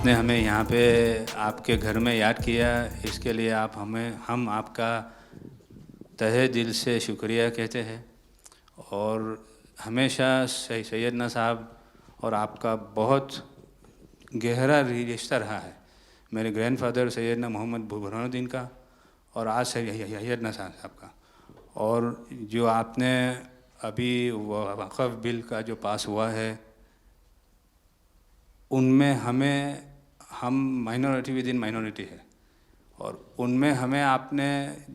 आपने हमें यहाँ पे आपके घर में याद किया, इसके लिए हम आपका तहे दिल से शुक्रिया कहते हैं। और हमेशा सैयदना साहब और आपका बहुत गहरा रिश्ता रहा है। मेरे ग्रैंडफादर सैयदना मोहम्मद बुरहानुद्दीन का और आज सैयदना साहब का। और जो आपने अभी वक़फ़ बिल का जो पास हुआ है, उनमें हम माइनॉरिटी विद इन माइनॉरिटी है, और उनमें हमें आपने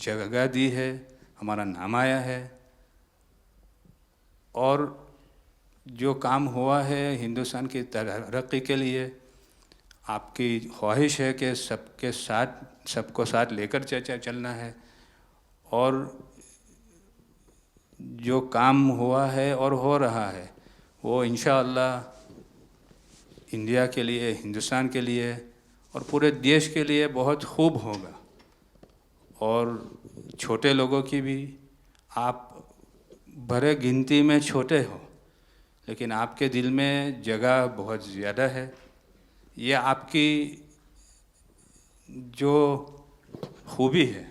जगह दी है, हमारा नाम आया है। और जो काम हुआ है हिंदुस्तान की तरक्की के लिए, आपकी ख्वाहिश है कि सबको साथ लेकर चलना है। और जो काम हुआ है और हो रहा है वो इंशाअल्लाह इंडिया के लिए, हिंदुस्तान के लिए और पूरे देश के लिए बहुत खूब होगा। और छोटे लोगों की भी, आप भरे गिनती में छोटे हो, लेकिन आपके दिल में जगह बहुत ज़्यादा है। ये आपकी जो खूबी है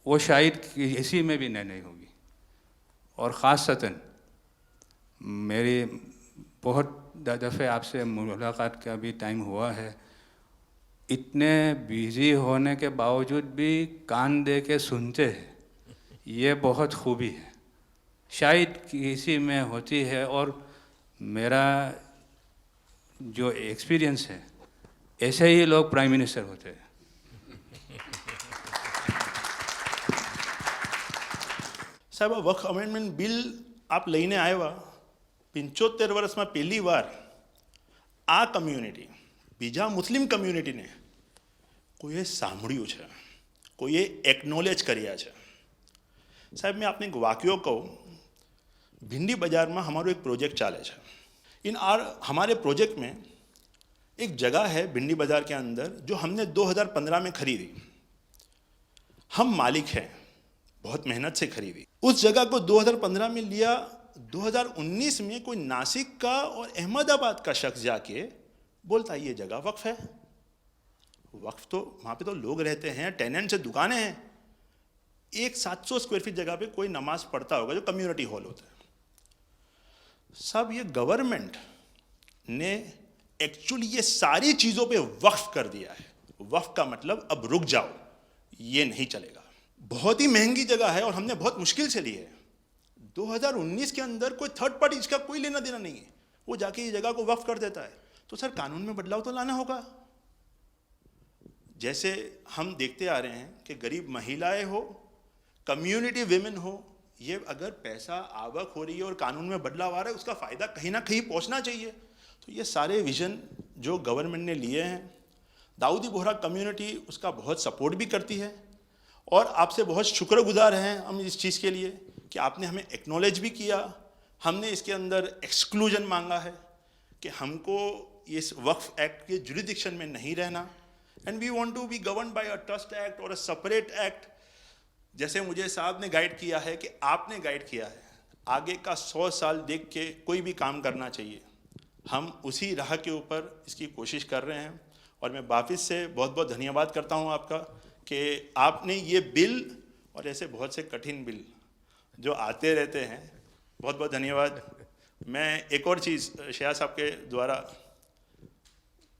वो शायद किसी में भी नहीं होगी। और ख़ासतन मेरी बहुत दफ़े आपसे मुलाकात का भी टाइम हुआ है, इतने बिज़ी होने के बावजूद भी कान दे के सुनते हैं, ये बहुत खूबी है, शायद किसी में होती है। और मेरा जो एक्सपीरियंस है, ऐसे ही लोग प्राइम मिनिस्टर होते हैं। સાહેબ, આ વક્ફ અમેન્ડમેન્ટ બિલ આપ લઈને આવ્યા 75 વર્ષમાં પહેલી વાર આ કમ્યુનિટી, બીજા મુસ્લિમ કમ્યુનિટીને કોઈએ સાંભળ્યું છે, કોઈએ એકનોલેજ કર્યા છે। સાહેબ, मैं आपने एक वाक्यो कहूँ, भिंडी बाज़ार में हमारो एक प्रोजेक्ट चाले है। हमारे प्रोजेक्ट में एक जगह है भिंडी बाज़ार के अंदर जो हमने 2015 में खरीदी। हम मालिक हैं, बहुत मेहनत से खरीदी। उस जगह को 2015 में लिया, 2019 में कोई नासिक का और अहमदाबाद का शख्स जाके बोलता ये जगह वक्फ है। वक्फ तो वहाँ पे तो लोग रहते हैं, टेनेंट्स हैं, दुकानें हैं। एक 700 स्क्वायर फीट जगह पे कोई नमाज पढ़ता होगा जो कम्युनिटी हॉल होता है। सब ये गवर्नमेंट ने एक्चुअली ये सारी चीज़ों पे वक्फ कर दिया है। वक्फ का मतलब अब रुक जाओ, ये नहीं चलेगा। बहुत ही महंगी जगह है और हमने बहुत मुश्किल से ली है। 2019 के अंदर कोई थर्ड पार्टी, इसका कोई लेना देना नहीं है, वो जाके ये जगह को वक्फ कर देता है। तो सर, कानून में बदलाव तो लाना होगा। जैसे हम देखते आ रहे हैं कि गरीब महिलाएं हो, कम्युनिटी विमेन हो, ये अगर पैसा आवक हो रही है और कानून में बदलाव आ रहा है, उसका फ़ायदा कहीं ना कहीं पहुंचना चाहिए। तो ये सारे विजन जो गवर्नमेंट ने लिए हैं, दाऊदी बोहरा कम्युनिटी उसका बहुत सपोर्ट भी करती है। और आपसे बहुत शुक्रगुजार हैं हम इस चीज़ के लिए कि आपने हमें एक्नॉलेज भी किया। हमने इसके अंदर एक्सक्लूजन मांगा है कि हमको इस वक्फ एक्ट के जुरिडिक्शन में नहीं रहना, and we want to be govern by a trust act और अ सेपरेट एक्ट। जैसे मुझे साहब ने गाइड किया है कि आपने गाइड किया है, आगे का 100 साल देख के कोई भी काम करना चाहिए। हम उसी राह के ऊपर इसकी कोशिश कर रहे हैं। और मैं वापस से बहुत बहुत धन्यवाद करता हूँ आपका कि आपने ये बिल और ऐसे बहुत से कठिन बिल जो आते रहते हैं, बहुत बहुत धन्यवाद। मैं एक और चीज़ शाह साहब के द्वारा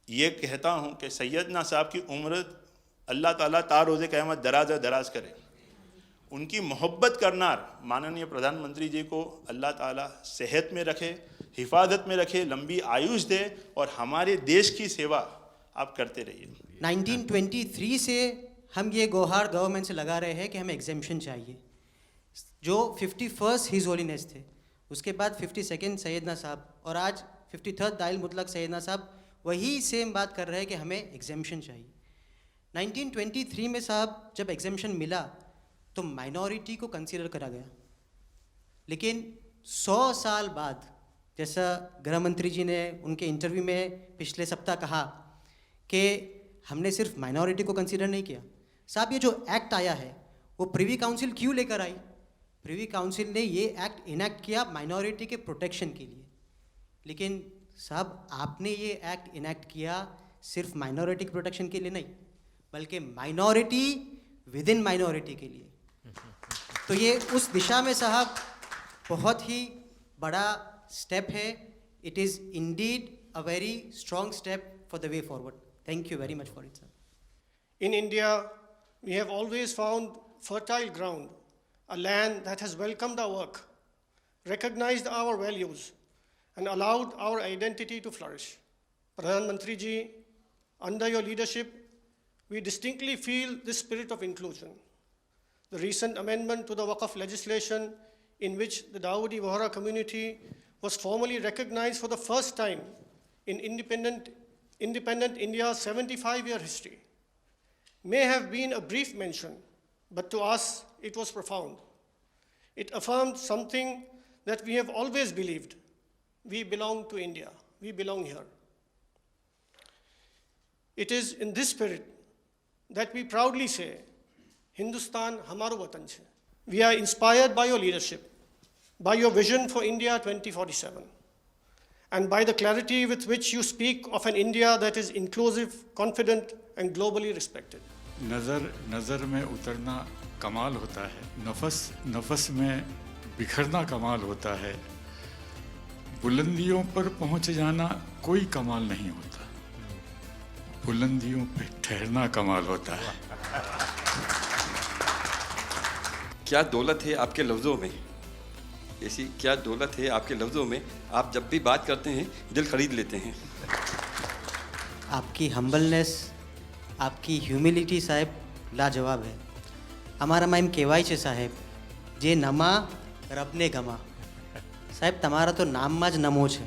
ये कहता हूँ कि सैयदना साहब की उम्र अल्लाह ताला ता रोज़े क़यामत दराज करे। उनकी मोहब्बत करना माननीय प्रधानमंत्री जी को अल्लाह ताला सेहत में रखे, हिफाजत में रखे, लंबी आयुष दे और हमारे देश की सेवा आप करते रहिए। 1923 से हम ये गुहार गवर्नमेंट से लगा रहे हैं कि हमें एग्जेम्पशन चाहिए। जो 51st हिज होलीनेस थे, उसके बाद 52nd सैयदना साहब, और आज 53rd दाइल मुतलक सैयदना साहब वही सेम बात कर रहे हैं कि हमें एग्जेम्पशन चाहिए। 1923 में साहब जब एग्जेम्पशन मिला तो माइनॉरिटी को कंसीडर करा गया, लेकिन 100 साल बाद, जैसा गृह मंत्री जी ने उनके इंटरव्यू में पिछले सप्ताह कहा कि हमने सिर्फ माइनॉरिटी को कंसीडर नहीं किया। साहब, ये जो एक्ट आया है वो प्रिवी काउंसिल क्यों लेकर आई? प्रिवी काउंसिल ने ये एक्ट इनैक्ट किया माइनॉरिटी के प्रोटेक्शन के लिए, लेकिन साहब आपने ये एक्ट इनैक्ट किया सिर्फ माइनॉरिटी की प्रोटेक्शन के लिए नहीं, बल्कि माइनॉरिटी विद इन माइनॉरिटी के लिए। तो ये उस दिशा में साहब बहुत ही बड़ा स्टेप है। It is indeed a very strong step for the way forward. Thank you very much for it sir. In India, we have always found fertile ground, a land that has welcomed our work, recognized our values, and allowed our identity to flourish. Pradhan Mantri ji, under your leadership, we distinctly feel this spirit of inclusion. The recent amendment to the Waqf legislation, in which the Dawoodi Bohra community was formally recognized for the first time in independent India's 75-year history, may have been a brief mention, but to us it was profound. It affirmed something that we have always believed. We belong to India. We belong here. It is in this spirit that we proudly say, Hindustan hamaro watan chhe. We are inspired by your leadership, by your vision for India 2047, and by the clarity with which you speak of an India that is inclusive, confident, and globally respected. नज़र में उतरना कमाल होता है, नफस में बिखरना कमाल होता है, बुलंदियों पर पहुंच जाना कोई कमाल नहीं होता, बुलंदियों पे ठहरना कमाल होता है। क्या दौलत है आपके लफ्ज़ों में, ऐसी क्या दौलत है आपके लफ्ज़ों में, आप जब भी बात करते हैं दिल खरीद लेते हैं। आपकी हम्बलनेस, आपकी ह्यूमिलिटी साहेब लाजवाब है। हमारा माइम केवाई છે સાહેબ, જે નમા રબને ગમા। સાહેબ તમારા તો નામમાં જ નમો છે,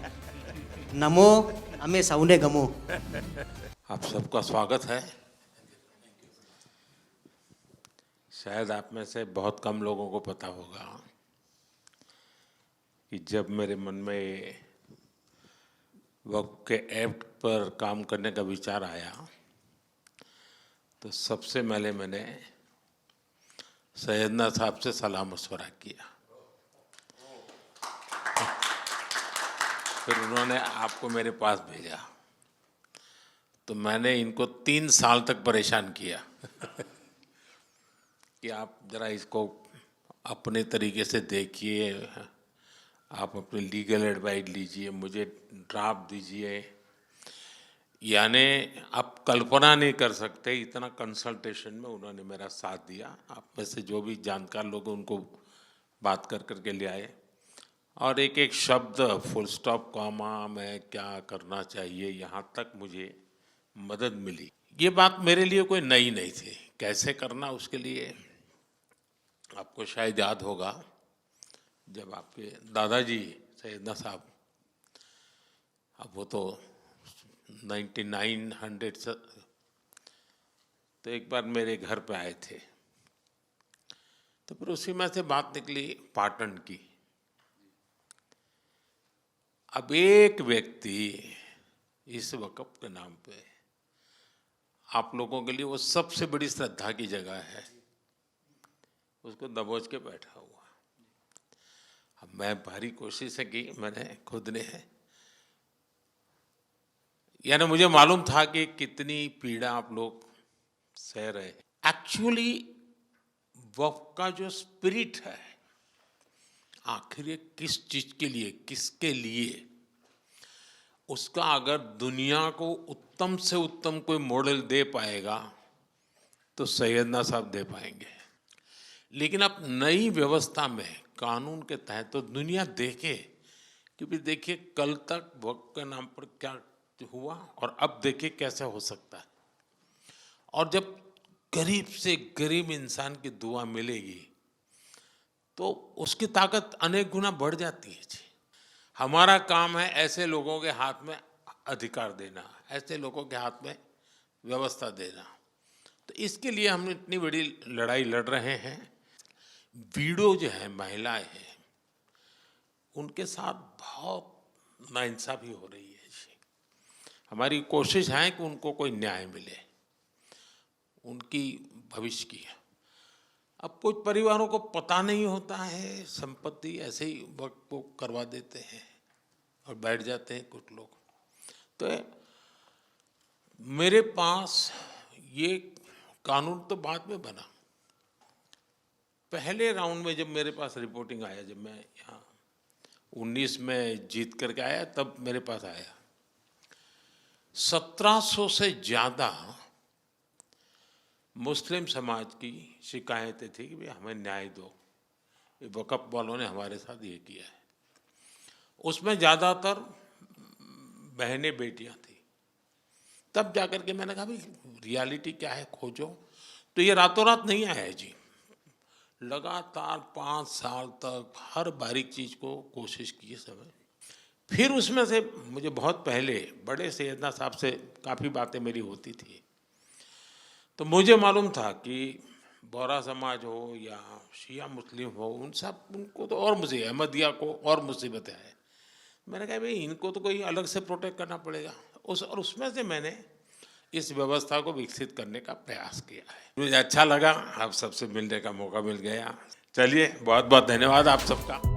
નમો અમે સૌને ગમો। आप सबका स्वागत है। शायद आप में से बहुत कम लोगों को पता होगा कि जब मेरे मन में वक्फ के एक्ट पर काम करने का विचार आया तो सबसे पहले मैंने सैयदना साहब से सलाह मशवरा किया, फिर उन्होंने आपको मेरे पास भेजा, तो मैंने इनको 3 साल तक परेशान किया कि आप ज़रा इसको अपने तरीके से देखिए, आप अपनी लीगल एडवाइस लीजिए, मुझे ड्राफ्ट दीजिए। यानी आप कल्पना नहीं कर सकते इतना कंसल्टेशन में उन्होंने मेरा साथ दिया। आप में से जो भी जानकार लोग उनको बात कर कर के ले आए, और एक एक शब्द फुल स्टॉप कॉमा में क्या करना चाहिए यहाँ तक मुझे मदद मिली। ये बात मेरे लिए कोई नई नहीं थी, कैसे करना उसके लिए आपको शायद याद होगा जब आपके दादाजी सैयदना साहब, अब वो तो 1900 से, तो एक बार मेरे घर पे आए थे, तो फिर उसी में से बात निकली पाटन की। अब एक व्यक्ति इस वक़्फ़ के नाम पे आप लोगों के लिए वो सबसे बड़ी श्रद्धा की जगह है, उसको दबोच के बैठा हुआ। अब मैं भारी कोशिश की मैंने खुद ने, यानी मुझे मालूम था कि कितनी पीड़ा आप लोग सह रहे हैं। एक्चुअली वक्फ का जो स्पिरिट है, आखिर ये किस चीज़ के लिए, किसके लिए, उसका अगर दुनिया को उत्तम से उत्तम कोई मॉडल दे पाएगा तो सैयदना साहब दे पाएंगे। लेकिन अब नई व्यवस्था में कानून के तहत तो दुनिया देखे, क्योंकि देखिए कल तक वक्फ के नाम पर क्या हुआ और अब देखिए कैसे हो सकता है। और जब गरीब से गरीब इंसान की दुआ मिलेगी तो उसकी ताकत अनेक गुना बढ़ जाती है जी। हमारा काम है ऐसे लोगों के हाथ में अधिकार देना, ऐसे लोगों के हाथ में व्यवस्था देना। तो इसके लिए हम इतनी बड़ी लड़ाई लड़ रहे हैं। वीडो जो है, महिलाएं हैं, उनके साथ बहुत नाइंसाफ़ी हो रही है जी। हमारी कोशिश है कि उनको कोई न्याय मिले, उनकी भविष्य की। अब कुछ परिवारों को पता नहीं होता है, संपत्ति ऐसे ही वक्त को करवा देते हैं। और बैठ जाते हैं कुछ लोग। तो मेरे पास ये कानून तो बाद में बना, पहले राउंड में जब मेरे पास रिपोर्टिंग आया, जब मैं यहाँ 19 में जीत करके आया, तब मेरे पास आया 1700 से ज़्यादा मुस्लिम समाज की शिकायतें थी कि भाई हमें न्याय दो, ये वक़्फ़ वालों ने हमारे साथ ये किया है। उसमें ज़्यादातर बहनें बेटियां थी। तब जाकर के मैंने कहा भाई रियलिटी क्या है खोजो। तो ये रातों रात नहीं आया है जी, लगातार 5 साल तक हर बारीक चीज़ को कोशिश की समय। फिर उसमें से मुझे बहुत पहले बड़े सैयदना साहब से काफ़ी बातें मेरी होती थी, तो मुझे मालूम था कि बोहरा समाज हो या शिया मुस्लिम हो, उनको तो और मुझे अहमदिया को और मुसीबतें हैं। मैंने कहा भाई इनको तो कोई अलग से प्रोटेक्ट करना पड़ेगा। और उसमें से मैंने इस व्यवस्था को विकसित करने का प्रयास किया है। मुझे अच्छा लगा, आप सबसे मिलने का मौका मिल गया। चलिए, बहुत बहुत धन्यवाद आप सबका।